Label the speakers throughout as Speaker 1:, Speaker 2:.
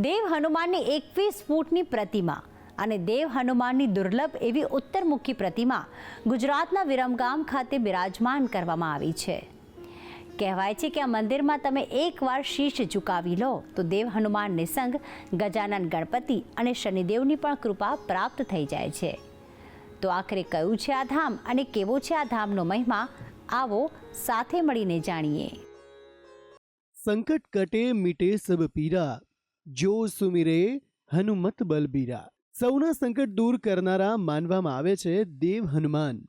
Speaker 1: દેવ હનુમાનની 21 ફૂટની પ્રતિમા અને દેવ હનુમાનની દુર્લભ એવી ઉત્તરમુખી પ્રતિમા ગુજરાતના વિરમગામ ખાતે બિરાજમાન કરવામાં આવી છે। કહેવાય છે કે આ મંદિરમાં તમે એકવાર શીશ ઝુકાવી લો તો દેવ હનુમાન નિસંગ, ગજાનન ગણપતિ અને શનિદેવની પણ કૃપા પ્રાપ્ત થઈ જાય છે। તો આખરે કયું છે આ ધામ અને કેવો છે આ ધામનો મહિમા, આવો સાથે મળીને જાણીએ।
Speaker 2: संकट कटे मीटे सब पीरा, जो सुमिरे हनुमत बलबीरा। सौना संकट दूर करनारा मानवामां आवे छे देव हनुमान।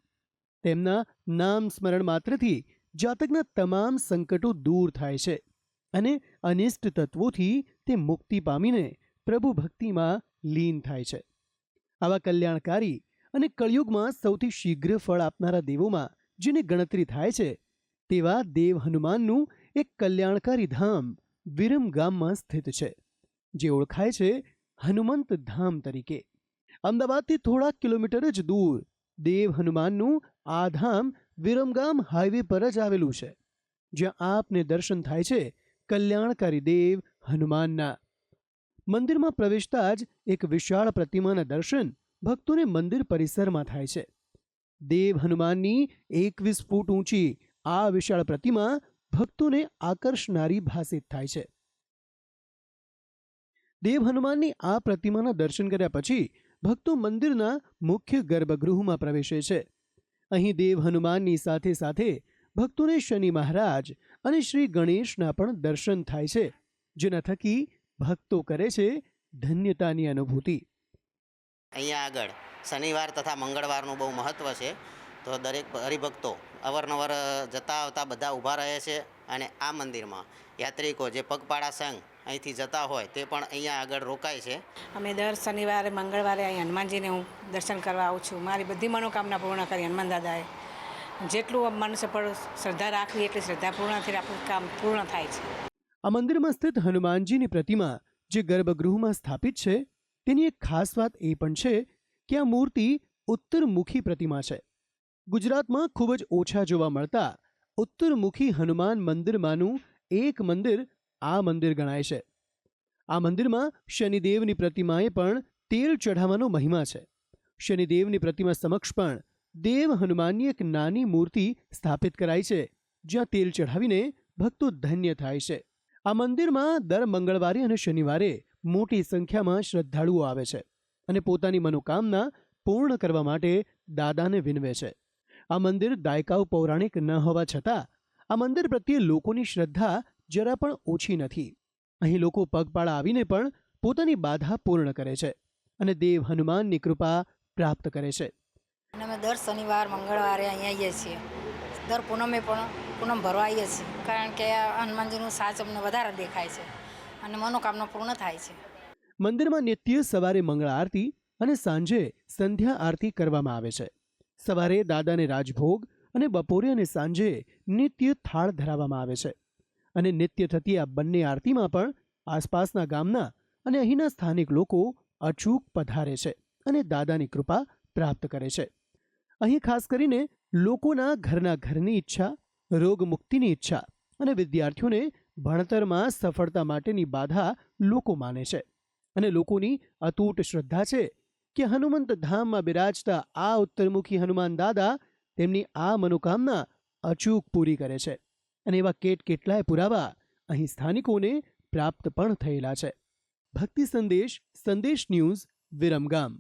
Speaker 2: તેમના નામ સ્મરણ માત્રથી જાતકના તમામ સંકટો દૂર થાય છે અને અનિષ્ટ તત્વોથી તે મુક્તિ પામીને પ્રભુ ભક્તિમાં લીન થાય છે। આવા કલ્યાણકારી અને કળિયુગમાં સૌથી શીઘ્ર ફળ આપનારા દેવોમાં જેની ગણતરી થાય છે તેવા દેવ હનુમાનનું એક કલ્યાણકારી ધામ વિરમગામમાં સ્થિત છે, જે ઓળખાય છે હનુમંત ધામ તરીકે। અમદાવાદથી થોડા કિલોમીટર જ દૂર દેવ હનુમાનનું આ ધામ વિરમગામ હાઈવે પર જ આવેલું છે, જ્યાં આપને દર્શન થાય છે કલ્યાણકારી દેવ હનુમાનના। મંદિરમાં પ્રવેશતા જ એક વિશાળ પ્રતિમાના દર્શન ભક્તોને મંદિર પરિસરમાં થાય છે। દેવ હનુમાનની 21 ફૂટ ઊંચી આ વિશાળ પ્રતિમા ભક્તોને આકર્ષનારી ભાસિત થાય છે। દેવ હનુમાનની આ પ્રતિમાના દર્શન કર્યા પછી ભક્તો મંદિરના મુખ્ય ગર્ભગૃહમાં પ્રવેશે છે। અહીં દેવ હનુમાનની સાથે સાથે ભક્તોને શનિ મહારાજ અને શ્રી ગણેશના પણ દર્શન થાય છે, જેના થકી ભક્તો કરે છે ધન્યતાની અનુભૂતિ।
Speaker 3: અહીંયા આગળ શનિવાર તથા મંગળવારનું બહુ મહત્ત્વ છે, તો દરેક હરિભક્તો અવારનવાર જતા આવતા બધા ઊભા રહે છે અને આ મંદિરમાં યાત્રિકો જે પગપાળા સંઘ અહીંથી જતા હોય તે પણ અહીંયા આગળ રોકાય છે।
Speaker 4: અમે દર શનિવારે મંગળવારે અહીં હનુમાનજીને હું દર્શન કરવા આવું છું। મારી બધી મનોકામના પૂર્ણ કરી હનુમાન દાદાએ। જેટલું મનુષ્ય પર શ્રદ્ધા રાખવી એટલી શ્રદ્ધા પૂર્ણ થઈ આપણું કામ પૂર્ણ થાય છે।
Speaker 2: આ મંદિરમાં સ્થિત હનુમાનજીની પ્રતિમા જે ગર્ભગૃહમાં સ્થાપિત છે તેની એક ખાસ વાત એ પણ છે કે આ મૂર્તિ ઉત્તરમુખી પ્રતિમા છે। ગુજરાતમાં ખૂબ જ ઓછા જોવા મળતા ઉત્તરમુખી હનુમાન મંદિરમાંનું એક મંદિર આ મંદિર ગણાય છે। આ મંદિરમાં શનિદેવની પ્રતિમાએ પણ તેલ ચઢાવવાનો મહિમા છે। શનિદેવની પ્રતિમા સમક્ષ પણ દેવ હનુમાનની એક નાની મૂર્તિ સ્થાપિત કરાઈ છે, જ્યાં તેલ ચઢાવીને ભક્તો ધન્ય થાય છે। આ મંદિરમાં દર મંગળવારે અને શનિવારે મોટી સંખ્યામાં શ્રદ્ધાળુઓ આવે છે અને પોતાની મનોકામના પૂર્ણ કરવા માટે દાદાને વિનવે છે। આ મંદિર દાયકાઓ પૌરાણિક ન હોવા છતાં આ મંદિર પ્રત્યે લોકોની શ્રદ્ધા જરા પણ ઓછી નથી। અહીં લોકો પગપાળા આવીને પણ પોતાની બાધા પૂર્ણ કરે છે અને દેવ હનુમાનની કૃપા પ્રાપ્ત કરે છે।
Speaker 5: અને અમે દર શનિવાર મંગળવારે અહીંયા આવીએ છીએ। દર પૂનમે પણ પૂનમ ભરવા આવીએ છીએ, કારણ કે આ હનુમાનજીનું સાચ અમને વધારે દેખાય છે અને મનોકામના પૂર્ણ થાય છે।
Speaker 2: મંદિરમાં નિત્ય સવારે મંગળા આરતી અને સાંજે સંધ્યા આરતી કરવામાં આવે છે। સવારે દાદાને રાજભોગ અને બપોરે અને સાંજે નિત્ય થાળ ધરાવવામાં આવે છે અને નિત્ય થતી આ બંને આરતીમાં પણ આસપાસના ગામના અને અહીંના સ્થાનિક લોકો અચૂક પધારે છે અને દાદાની કૃપા પ્રાપ્ત કરે છે। અહીં ખાસ કરીને લોકોના ઘરની ઈચ્છા, રોગ મુક્તિની ઈચ્છા અને વિદ્યાર્થીઓને ભણતરમાં સફળતા માટેની બાધા લોકો માને છે અને લોકોની અતૂટ શ્રદ્ધા છે કે હનુમંત ધામમાં બિરાજતા આ ઉત્તરમુખી હનુમાન દાદા તેમની આ મનોકામના અચૂક પૂરી કરે છે અને એવા કેટલાય પુરાવા અહીં સ્થાનિકોને પ્રાપ્ત પણ થયેલા છે। ભક્તિ સંદેશ ન્યૂઝ, વિરમગામ।